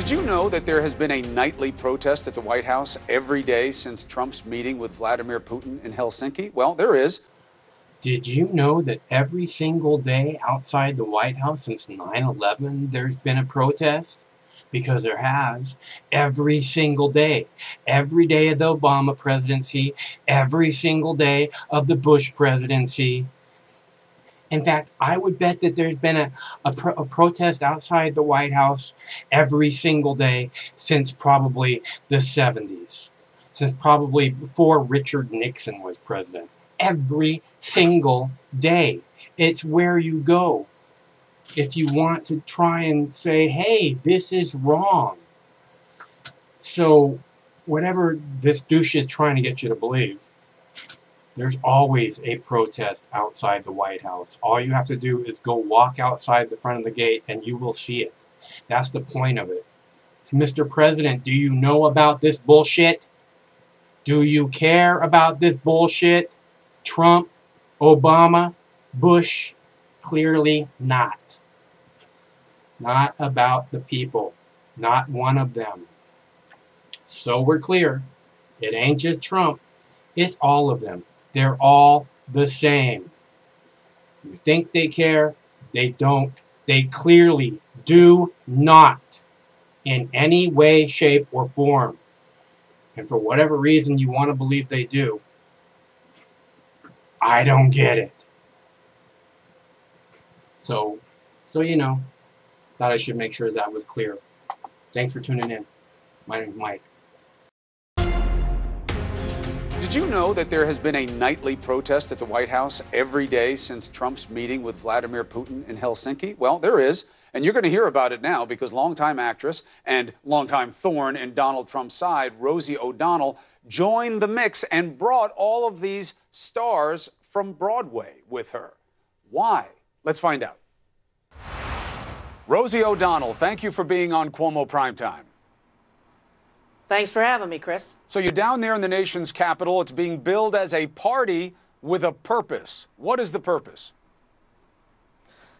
Did you know that there has been a nightly protest at the White House every day since Trump's meeting with Vladimir Putin in Helsinki? Well, there is. Did you know that every single day outside the White House since 9/11 there's been a protest? Because there has. Every single day. Every day of the Obama presidency. Every single day of the Bush presidency. In fact, I would bet that there's been a protest outside the White House every single day since probably the 70s. Since probably before Richard Nixon was president. Every single day. It's where you go if you want to try and say, hey, this is wrong. So whatever this douche is trying to get you to believe, there's always a protest outside the White House. All you have to do is go walk outside the front of the gate and you will see it. That's the point of it. It's, Mr. President, do you know about this bullshit? Do you care about this bullshit? Trump, Obama, Bush, clearly not. Not about the people. Not one of them. So we're clear. It ain't just Trump. It's all of them. They're all the same. You think they care? They don't. They clearly do not in any way, shape, or form. And for whatever reason you want to believe they do, I don't get it. So you know, thought I should make sure that was clear. Thanks for tuning in. My name is Mike. Did you know that there has been a nightly protest at the White House every day since Trump's meeting with Vladimir Putin in Helsinki? Well, there is, and you're going to hear about it now because longtime actress and longtime thorn in Donald Trump's side, Rosie O'Donnell, joined the mix and brought all of these stars from Broadway with her. Why? Let's find out. Rosie O'Donnell, thank you for being on Cuomo Primetime. Thanks for having me, Chris. So you're down there in the nation's capital. It's being billed as a party with a purpose. What is the purpose?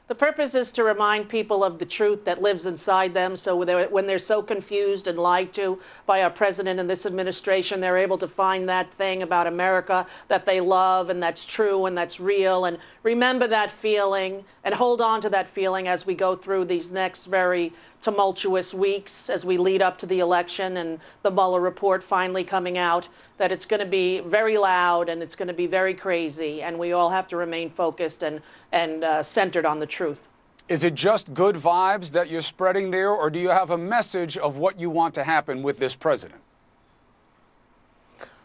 The purpose is to remind people of the truth that lives inside them, so when they're so confused and lied to by our president and this administration, they're able to find that thing about America that they love and that's true and that's real, and remember that feeling and hold on to that feeling as we go through these next very tumultuous weeks as we lead up to the election and the Mueller report finally coming out, that it's going to be very loud and it's going to be very crazy, and we all have to remain focused and centered on the truth. Is it just good vibes that you're spreading there, or do you have a message of what you want to happen with this president?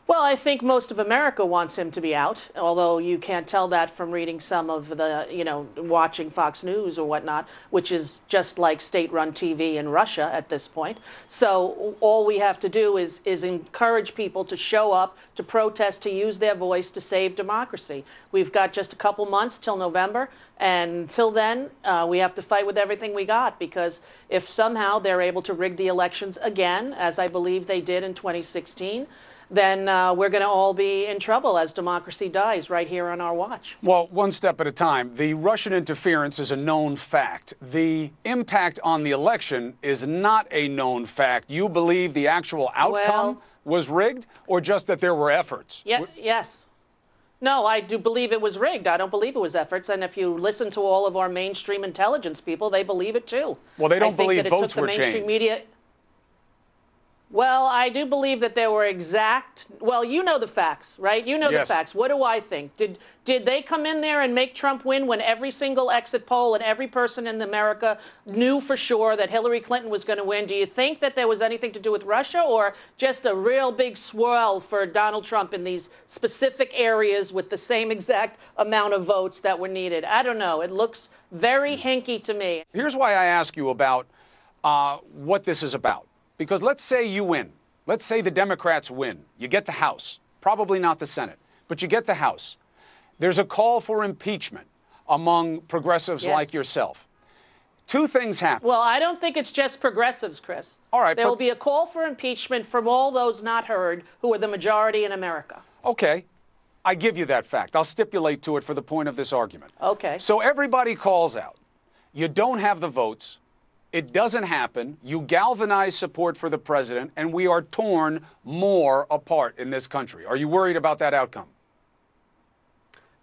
Well, I think most of America wants him to be out, although you can't tell that from reading some of the, watching Fox News or whatnot, which is just like state-run TV in Russia at this point. So all we have to do is encourage people to show up, to protest, to use their voice to save democracy. We've got just a couple months till November, and until then, we have to fight with everything we got, because if somehow they're able to rig the elections again, as I believe they did in 2016, then we're going to all be in trouble as democracy dies right here on our watch. Well, one step at a time. The Russian interference is a known fact. The impact on the election is not a known fact. You believe the actual outcome was rigged, or just that there were efforts? Yes. No, I do believe it was rigged. I don't believe it was efforts. And if you listen to all of our mainstream intelligence people, they believe it too. Well, they don't believe votes were changed. Well, I do believe that there were well, you know the facts, right? You know the facts. What do I think? Did they come in there and make Trump win when every single exit poll and every person in America knew for sure that Hillary Clinton was going to win? Do you think that there was anything to do with Russia, or just a real big swirl for Donald Trump in these specific areas with the same exact amount of votes that were needed? I don't know. It looks very hinky to me. Here's why I ask you about what this is about. Because let's say you win. Let's say the Democrats win. You get the House. Probably not the Senate, but you get the House. There's a call for impeachment among progressives like yourself. Two things happen. Well, I don't think it's just progressives, Chris. All right. There will be a call for impeachment from all those not heard who are the majority in America. Okay. I give you that fact. I'll stipulate to it for the point of this argument. Okay. So everybody calls out. You don't have the votes. It doesn't happen. You galvanize support for the president, and we are torn more apart in this country. Are you worried about that outcome?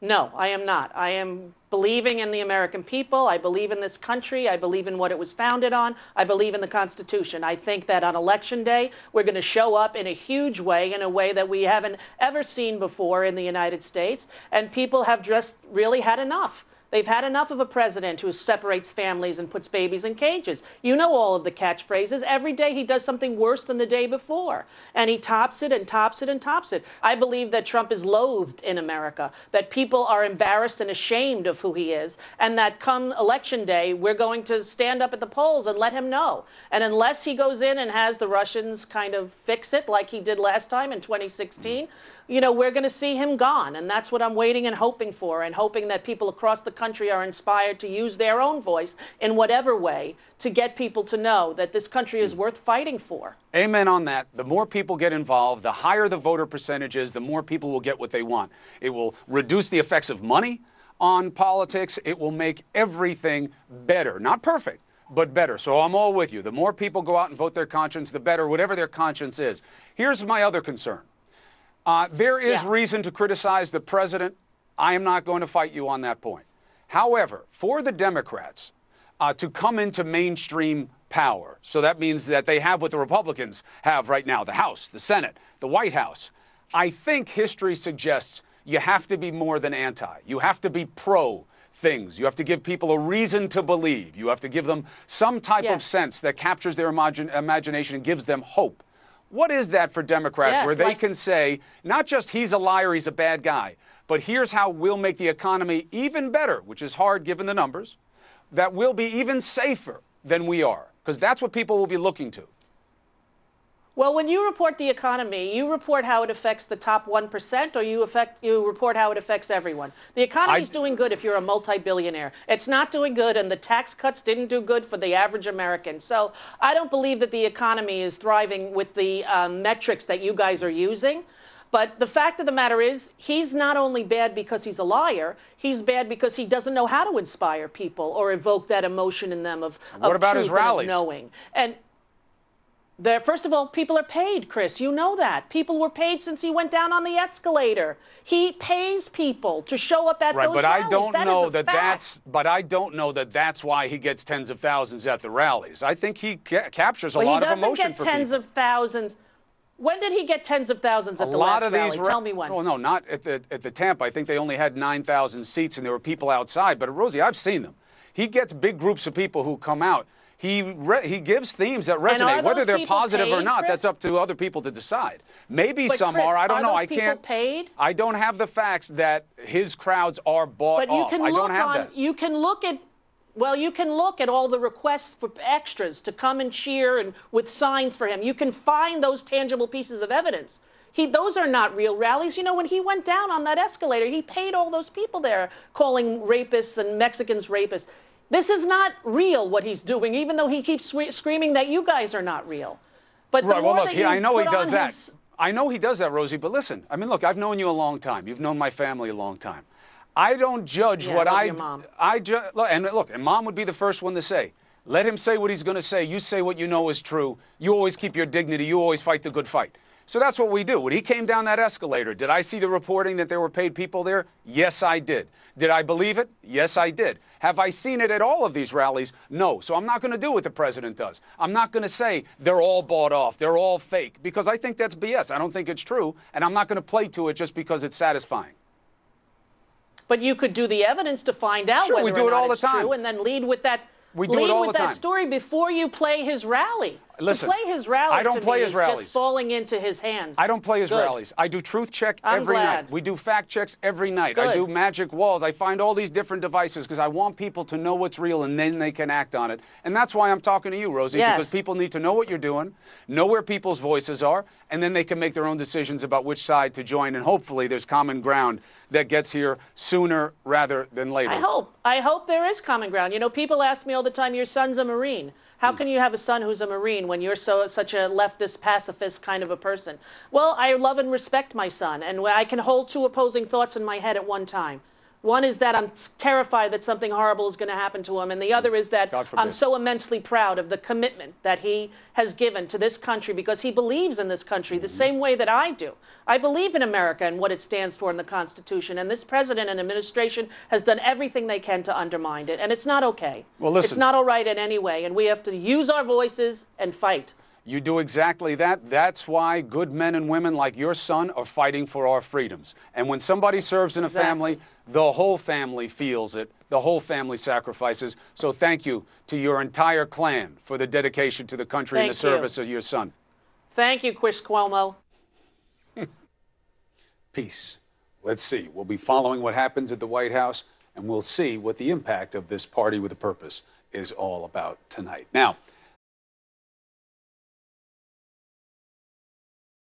No, I am not. I am believing in the American people. I believe in this country. I believe in what it was founded on. I believe in the Constitution. I think that on Election Day, we're going to show up in a huge way, in a way that we haven't ever seen before in the United States. And people have just really had enough. They've had enough of a president who separates families and puts babies in cages. You know all of the catchphrases. Every day he does something worse than the day before. And he tops it and tops it and tops it. I believe that Trump is loathed in America, that people are embarrassed and ashamed of who he is, and that come Election Day, we're going to stand up at the polls and let him know. And unless he goes in and has the Russians kind of fix it like he did last time in 2016, you know, we're going to see him gone. And that's what I'm waiting and hoping for, and hoping that people across the country are inspired to use their own voice in whatever way to get people to know that this country is worth fighting for. Amen on that. The more people get involved, the higher the voter percentage is, the more people will get what they want. It will reduce the effects of money on politics. It will make everything better. Not perfect, but better. So I'm all with you. The more people go out and vote their conscience, the better, whatever their conscience is. Here's my other concern. There is reason to criticize the president. I am not going to fight you on that point. However, for the Democrats to come into mainstream power, so that means that they have what the Republicans have right now, the House, the Senate, the White House, I think history suggests you have to be more than anti. You have to be pro things. You have to give people a reason to believe. You have to give them some type of sense that captures their imagination and gives them hope. What is that for Democrats where they can say, not just he's a liar, he's a bad guy, but here's how we'll make the economy even better, which is hard given the numbers, that we'll be even safer than we are, because that's what people will be looking to. Well, when you report the economy, you report how it affects the top 1%, or you report how it affects everyone. The economy's doing good if you're a multi-billionaire. It's not doing good, and the tax cuts didn't do good for the average American. So I don't believe that the economy is thriving with the metrics that you guys are using. But the fact of the matter is, he's not only bad because he's a liar, he's bad because he doesn't know how to inspire people or evoke that emotion in them of what about his rallies? Of knowing. And first of all, people are paid, Chris. You know that. People were paid since he went down on the escalator. He pays people to show up at those rallies. I don't know but I don't know that that's why he gets tens of thousands at the rallies. I think he captures a lot of emotion for people. He doesn't get tens of thousands. When did he get tens of thousands at the last rally? Tell me when. Oh, no, not at the Tampa. I think they only had 9,000 seats, and there were people outside. But, Rosie, I've seen them. He gets big groups of people who come out. He gives themes that resonate. Whether they're positive or not, that's up to other people to decide. Maybe some are. I don't know. I can't. Paid? I don't have the facts that his crowds are bought off. I don't have that. You can look at. Well, you can look at all the requests for extras to come and cheer and with signs for him. You can find those tangible pieces of evidence. Those are not real rallies. You know, when he went down on that escalator, he paid all those people there calling rapists and Mexicans rapists. This is not real, what he's doing, even though he keeps screaming that you guys are not real. But the more that I know he does that. I know he does that, Rosie. But listen, I mean, look, I've known you a long time. You've known my family a long time. I don't judge what your mom. And Mom would be the first one to say, let him say what he's going to say. You say what you know is true. You always keep your dignity. You always fight the good fight. So that's what we do. When he came down that escalator, did I see the reporting that there were paid people there? Yes, I did. Did I believe it? Yes, I did. Have I seen it at all of these rallies? No. So I'm not going to do what the president does. I'm not going to say they're all bought off, they're all fake, because I think that's BS. I don't think it's true, and I'm not going to play to it just because it's satisfying. But you could do the evidence to find out whether or not it's true, and then lead with that. Lead with that story before you play his rally. Listen, to play his rally, I don't play his rallies. Just falling into his hands. I don't play his rallies. I do truth check every night. We do fact checks every night. I do magic walls. I find all these different devices because I want people to know what's real, and then they can act on it. And that's why I'm talking to you, Rosie, because people need to know what you're doing, know where people's voices are, and then they can make their own decisions about which side to join. And hopefully there's common ground that gets here sooner rather than later. I hope there is common ground. You know, people ask me all the time, your son's a Marine. How can you have a son who's a Marine when you're such a leftist, pacifist kind of a person? Well, I love and respect my son, and I can hold two opposing thoughts in my head at one time. One is that I'm terrified that something horrible is going to happen to him. And the other is that God forbid. I'm so immensely proud of the commitment that he has given to this country because he believes in this country the same way that I do. I believe in America and what it stands for in the Constitution. And this president and administration has done everything they can to undermine it. And it's not okay. Well, listen. It's not all right in any way. And we have to use our voices and fight. You do exactly that. That's why good men and women like your son are fighting for our freedoms. And when somebody serves in a family, the whole family feels it. The whole family sacrifices. So thank you to your entire clan for the dedication to the country and the service of your son. Thank you, Chris Cuomo. Peace. Let's see. We'll be following what happens at the White House, and we'll see what the impact of this party with a purpose is all about tonight. Now,